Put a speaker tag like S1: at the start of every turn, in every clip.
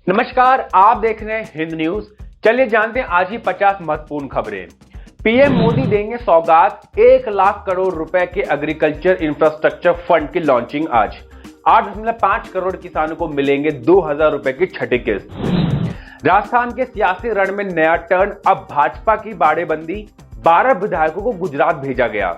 S1: नमस्कार, आप देख रहे हैं हिंद न्यूज। चलिए जानते हैं आज की 50 महत्वपूर्ण खबरें। पीएम मोदी देंगे सौगात 1 लाख करोड़ रुपए के एग्रीकल्चर इंफ्रास्ट्रक्चर फंड की लॉन्चिंग आज। 8.5 करोड़ किसानों को मिलेंगे 2000 रुपए की छठी किस्त। राजस्थान के सियासी रण में नया टर्न, अब भाजपा की बाड़ेबंदी, 12 विधायकों को गुजरात भेजा गया।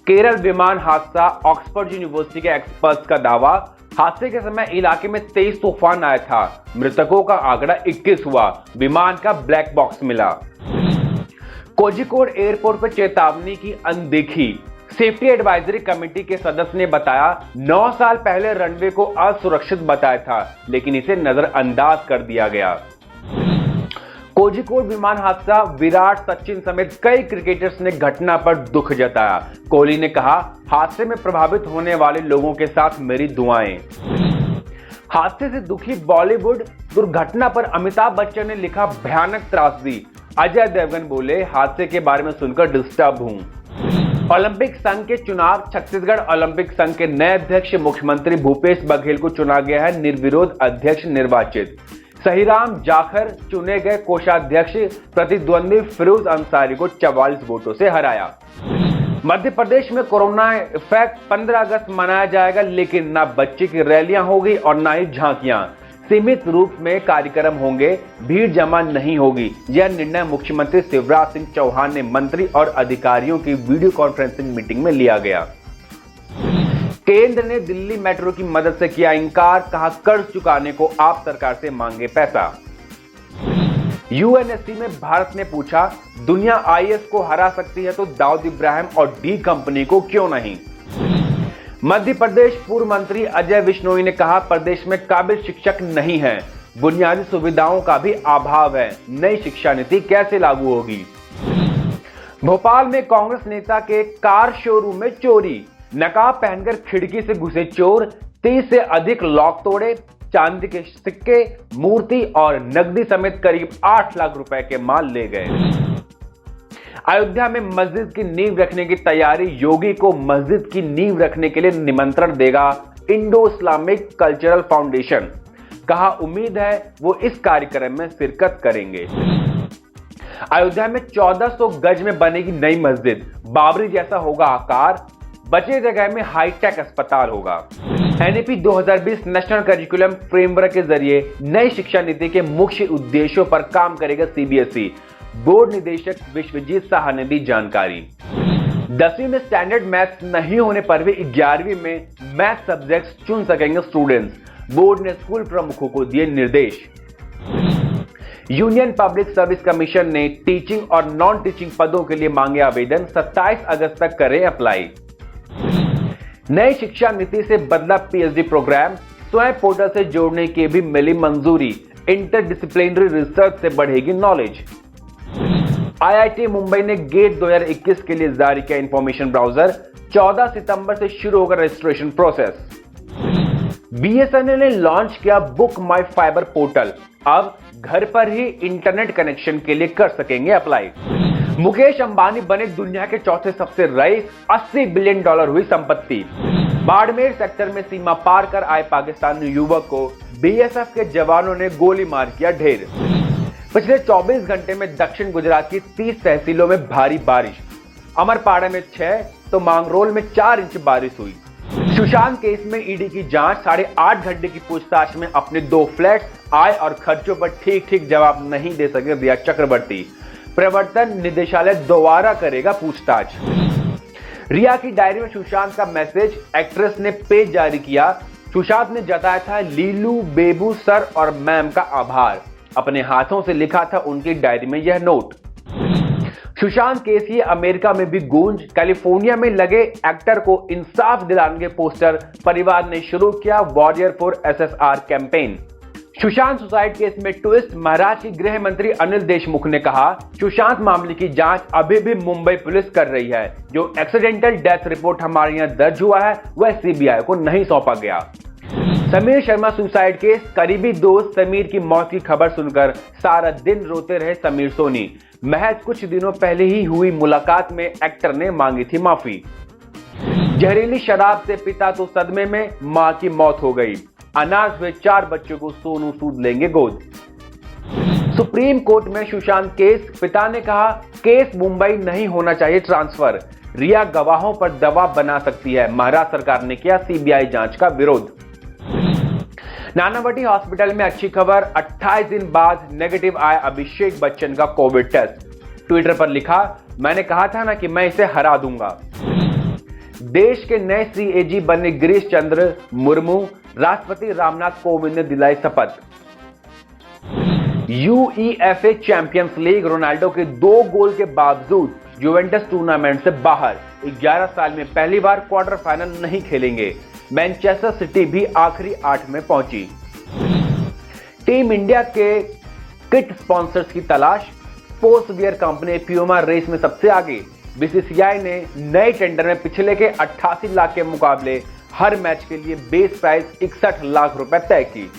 S1: केरल विमान हादसा, ऑक्सफोर्ड यूनिवर्सिटी के एक्सपर्ट्स का दावा, हादसे के समय इलाके में तेज तूफान आया था। मृतकों का आंकड़ा 21 हुआ। विमान का ब्लैक बॉक्स मिला। कोझिकोड एयरपोर्ट पर चेतावनी की अनदेखी, सेफ्टी एडवाइजरी कमेटी के सदस्य ने बताया 9 साल पहले रनवे को असुरक्षित बताया था, लेकिन इसे नजरअंदाज कर दिया गया। कोझिकोड विमान हादसा, विराट, सचिन समेत कई क्रिकेटर्स ने घटना पर दुख जताया। कोहली ने कहा, हादसे में प्रभावित होने वाले लोगों के साथ मेरी दुआएं। हादसे से दुखी बॉलीवुड, दुर्घटना पर अमिताभ बच्चन ने लिखा भयानक त्रासदी। अजय देवगन बोले, हादसे के बारे में सुनकर डिस्टर्ब हूं। ओलंपिक संघ के चुनाव, छत्तीसगढ़ ओलंपिक संघ के नए अध्यक्ष मुख्यमंत्री भूपेश बघेल को चुना गया है निर्विरोध अध्यक्ष निर्वाचित। सहीराम जाखर चुने गए कोषाध्यक्ष, प्रतिद्वंदी फिरोज अंसारी को 44 वोटों से हराया। मध्य प्रदेश में कोरोना इफेक्ट, 15 अगस्त मनाया जाएगा, लेकिन ना बच्चे की रैलियां होगी और ना ही झांकियां। सीमित रूप में कार्यक्रम होंगे, भीड़ जमा नहीं होगी। यह निर्णय मुख्यमंत्री शिवराज सिंह चौहान ने मंत्री और अधिकारियों की वीडियो कॉन्फ्रेंसिंग मीटिंग में लिया गया। केंद्र ने दिल्ली मेट्रो की मदद से किया इनकार, कहा कर्ज चुकाने को आप सरकार से मांगे पैसा। यूएनएससी में भारत ने पूछा, दुनिया आईएस को हरा सकती है तो दाऊद इब्राहिम और डी कंपनी को क्यों नहीं। मध्य प्रदेश पूर्व मंत्री अजय विश्नोई ने कहा, प्रदेश में काबिल शिक्षक नहीं है, बुनियादी सुविधाओं का भी अभाव है, नई शिक्षा नीति कैसे लागू होगी। भोपाल में कांग्रेस नेता के कार शोरूम में चोरी, नकाब पहनकर खिड़की से घुसे चोर, 30 से अधिक लॉक तोड़े, चांदी के सिक्के, मूर्ति और नकदी समेत करीब 8 लाख रुपए के माल ले गए। अयोध्या में मस्जिद की नींव रखने की तैयारी, योगी को मस्जिद की नींव रखने के लिए निमंत्रण देगा इंडो इस्लामिक कल्चरल फाउंडेशन, कहा उम्मीद है वो इस कार्यक्रम में शिरकत करेंगे। अयोध्या में 1400 गज में बनेगी नई मस्जिद, बाबरी जैसा होगा आकार, बचे जगह में हाईटेक अस्पताल होगा। एनईपी 2020 नेशनल करिकुलम फ्रेमवर्क के जरिए नई शिक्षा नीति के मुख्य उद्देश्यों पर काम करेगा सीबीएसई, बोर्ड निदेशक विश्वजीत साहा ने दी जानकारी। 10वीं में स्टैंडर्ड मैथ्स नहीं होने पर भी 11वीं में मैथ सब्जेक्ट्स चुन सकेंगे स्टूडेंट्स, बोर्ड ने स्कूल प्रमुखों को दिए निर्देश। यूनियन पब्लिक सर्विस कमीशन ने टीचिंग और नॉन टीचिंग पदों के लिए मांगे आवेदन, 27 अगस्त तक करें अप्लाई। नई शिक्षा नीति से बदला पीएचडी प्रोग्राम, स्वयं पोर्टल से जोड़ने की भी मिली मंजूरी, इंटरडिसिप्लिनरी रिसर्च से बढ़ेगी नॉलेज। आईआईटी मुंबई ने गेट 2021 के लिए जारी किया इंफॉर्मेशन ब्राउजर, 14 सितंबर से शुरू होगा रजिस्ट्रेशन प्रोसेस। बीएसएनएल ने लॉन्च किया बुक माई फाइबर पोर्टल, अब घर पर ही इंटरनेट कनेक्शन के लिए कर सकेंगे अप्लाई। मुकेश अंबानी बने दुनिया के चौथे सबसे रईस, $80 बिलियन हुई संपत्ति। बाड़मेर सेक्टर में सीमा पार कर आए पाकिस्तानी युवक को बीएसएफ के जवानों ने गोली मार किया ढेर। पिछले 24 घंटे में दक्षिण गुजरात की 30 तहसीलों में भारी बारिश, अमरपाड़ा में 6 तो मांगरोल में 4 इंच बारिश हुई। सुशांत केस में ईडी की जांच, 8.5 घंटे की पूछताछ में अपने 2 फ्लैट, आय और खर्चों पर ठीक जवाब नहीं दे सके रिया चक्रवर्ती, प्रवर्तन निदेशालय दोबारा करेगा पूछताछ। रिया की डायरी में सुशांत का मैसेज, एक्ट्रेस ने पेज जारी किया। सुशांत ने जताया था लीलू, बेबू, सर और मैम का आभार, अपने हाथों से लिखा था उनकी डायरी में यह नोट। सुशांत केस ये अमेरिका में भी गूंज, कैलिफोर्निया में लगे एक्टर को इंसाफ दिलाने के पोस्टर, परिवार ने शुरू किया warrior for SSR campaign. Sushant suicide case में ट्विस्ट, महाराष्ट्र के गृह मंत्री अनिल देशमुख ने कहा, सुशांत मामले की जांच अभी भी मुंबई पुलिस कर रही है, जो एक्सीडेंटल डेथ रिपोर्ट हमारे यहाँ दर्ज हुआ है वह सीबीआई को नहीं सौंपा गया। समीर शर्मा सुसाइड केस, करीबी दोस्त समीर की मौत की खबर सुनकर सारा दिन रोते रहे समीर सोनी, महज कुछ दिनों पहले ही हुई मुलाकात में एक्टर ने मांगी थी माफी। जहरीली शराब से पिता तो सदमे में, मां की मौत हो गई। अनाथ हुए 4 बच्चों को सोनू सूद लेंगे गोद। सुप्रीम कोर्ट में सुशांत केस, पिता ने कहा केस मुंबई नहीं होना चाहिए ट्रांसफर, रिया गवाहों पर दबाव बना सकती है, महाराष्ट्र सरकार ने किया सीबीआई जांच का विरोध। नानावटी हॉस्पिटल में अच्छी खबर, 28 दिन बाद नेगेटिव आया अभिषेक बच्चन का कोविड टेस्ट। ट्विटर पर लिखा, मैंने कहा था ना कि मैं इसे हरा दूंगा। देश के नए सीएजी बने गिरीश चंद्र मुर्मू, राष्ट्रपति रामनाथ कोविंद ने दिलाई शपथ। यूईएफए चैंपियंस लीग, रोनाल्डो के 2 गोल के बावजूद यूवेंटस टूर्नामेंट से बाहर, 11 साल में पहली बार क्वार्टर फाइनल नहीं खेलेंगे। मैनचेस्टर सिटी भी आखिरी 8 में पहुंची। टीम इंडिया के किट स्पॉन्सर्स की तलाश, sportswear company Puma race में सबसे आगे। बीसीसीआई ने नए टेंडर में पिछले के 88 लाख के मुकाबले हर मैच के लिए बेस प्राइस 61 लाख रुपए तय की।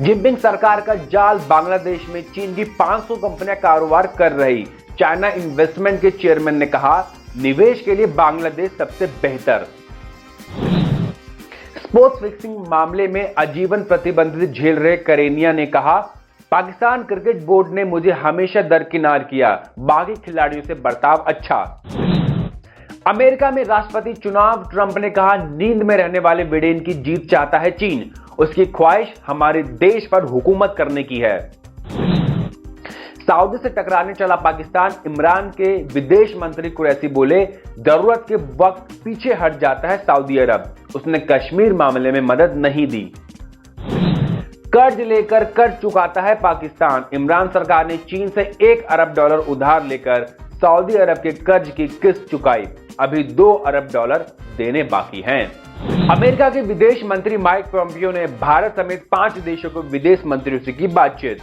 S1: जिनपिंग सरकार का जाल, बांग्लादेश में चीन की 500 कंपनियां कारोबार कर रही। चाइना इन्वेस्टमेंट के चेयरमैन ने कहा निवेश के लिए बांग्लादेश सबसे बेहतर। स्पोर्ट्स फिक्सिंग मामले में आजीवन प्रतिबंधित झेल रहे करेनिया ने कहा पाकिस्तान क्रिकेट बोर्ड ने मुझे हमेशा दरकिनार किया, बाकी खिलाड़ियों से बर्ताव अच्छा। अमेरिका में राष्ट्रपति चुनाव, ट्रंप ने कहा नींद में रहने वाले बिडेन की जीत चाहता है चीन, उसकी ख्वाहिश हमारे देश पर हुकूमत करने की है। सऊदी से टकराने चला पाकिस्तान, इमरान के विदेश मंत्री कुरैशी बोले जरूरत के वक्त पीछे हट जाता है सऊदी अरब, उसने कश्मीर मामले में मदद नहीं दी। कर्ज लेकर कर्ज चुकाता है पाकिस्तान, इमरान सरकार ने चीन से $1 अरब उधार लेकर सऊदी अरब के कर्ज की किस्त चुकाई, अभी $2 अरब देने बाकी हैं। अमेरिका के विदेश मंत्री माइक पोम्पियो ने भारत समेत 5 देशों के विदेश मंत्रियों से की बातचीत।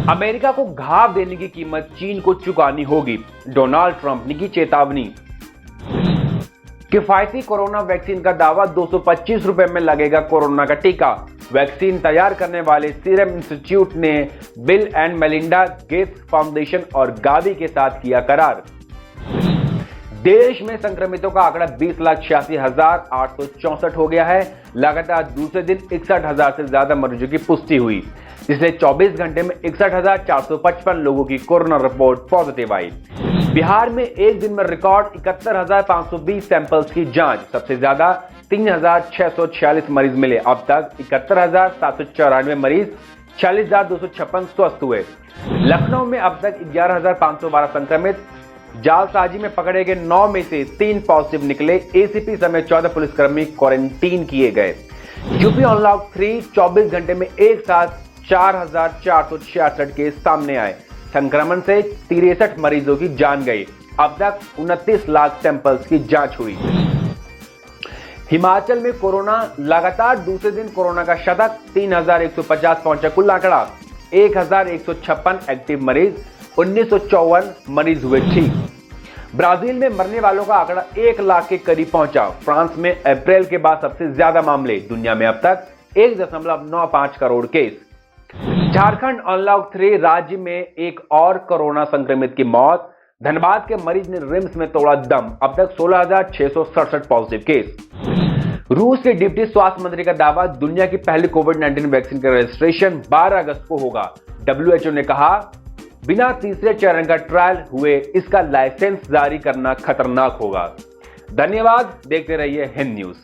S1: अमेरिका को घाव देने की कीमत चीन को चुकानी होगी, डोनाल्ड ट्रंप ने की चेतावनी। किफायती कोरोना वैक्सीन का दावा, 225 रुपए में लगेगा कोरोना का टीका। वैक्सीन तैयार करने वाले सीरम इंस्टीट्यूट ने bill and Melinda Gates foundation और गावी के साथ किया करार। देश में संक्रमितों का आंकड़ा 20,86,864 हो गया है। लगातार दूसरे दिन 61,000 से ज्यादा मरीजों की पुष्टि हुई। पिछले 24 घंटे में 61,455 लोगों की कोरोना रिपोर्ट पॉजिटिव आई। बिहार में एक दिन में रिकॉर्ड 71,520 सैंपल्स की जांच, सबसे ज्यादा 3,646 मरीज मिले। अब तक 71,794 मरीज, 46,256 स्वस्थ हुए। लखनऊ में अब तक 11,512 संक्रमित। जालसाजी में पकड़े गए 9 में से 3 पॉजिटिव निकले। एसीपी समेत 14 पुलिसकर्मी क्वारंटीन किए गए। यूपी अनलॉक 3, 24 घंटे में एक साथ 4,466 केस सामने आए। संक्रमण से 63 मरीजों की जान गई। अब तक 29 लाख सैंपल्स की जांच हुई। हिमाचल में कोरोना, लगातार दूसरे दिन कोरोना का शतक, 3,150 पहुंचा कुल आंकड़ा। 1,156 एक्टिव मरीज, 1954 मरीज हुए ठीक। ब्राजील में मरने वालों का आंकड़ा 1 लाख के करीब पहुंचा। फ्रांस में अप्रैल के बाद सबसे ज्यादा मामले, दुनिया में अब तक 1.95 करोड़ केस। झारखंड अनलॉक 3, राज्य में एक और कोरोना संक्रमित की मौत। धनबाद के मरीज ने रिम्स में तोड़ा दम, अब तक 16,667 पॉजिटिव केस। रूस के डिप्टी स्वास्थ्य मंत्री का दावा, दुनिया की पहली कोविड-19 वैक्सीन का रजिस्ट्रेशन 12 अगस्त को होगा। WHO ने कहा बिना तीसरे चरण का ट्रायल हुए इसका लाइसेंस जारी करना खतरनाक होगा। धन्यवाद, देखते रहिए हिंद न्यूज।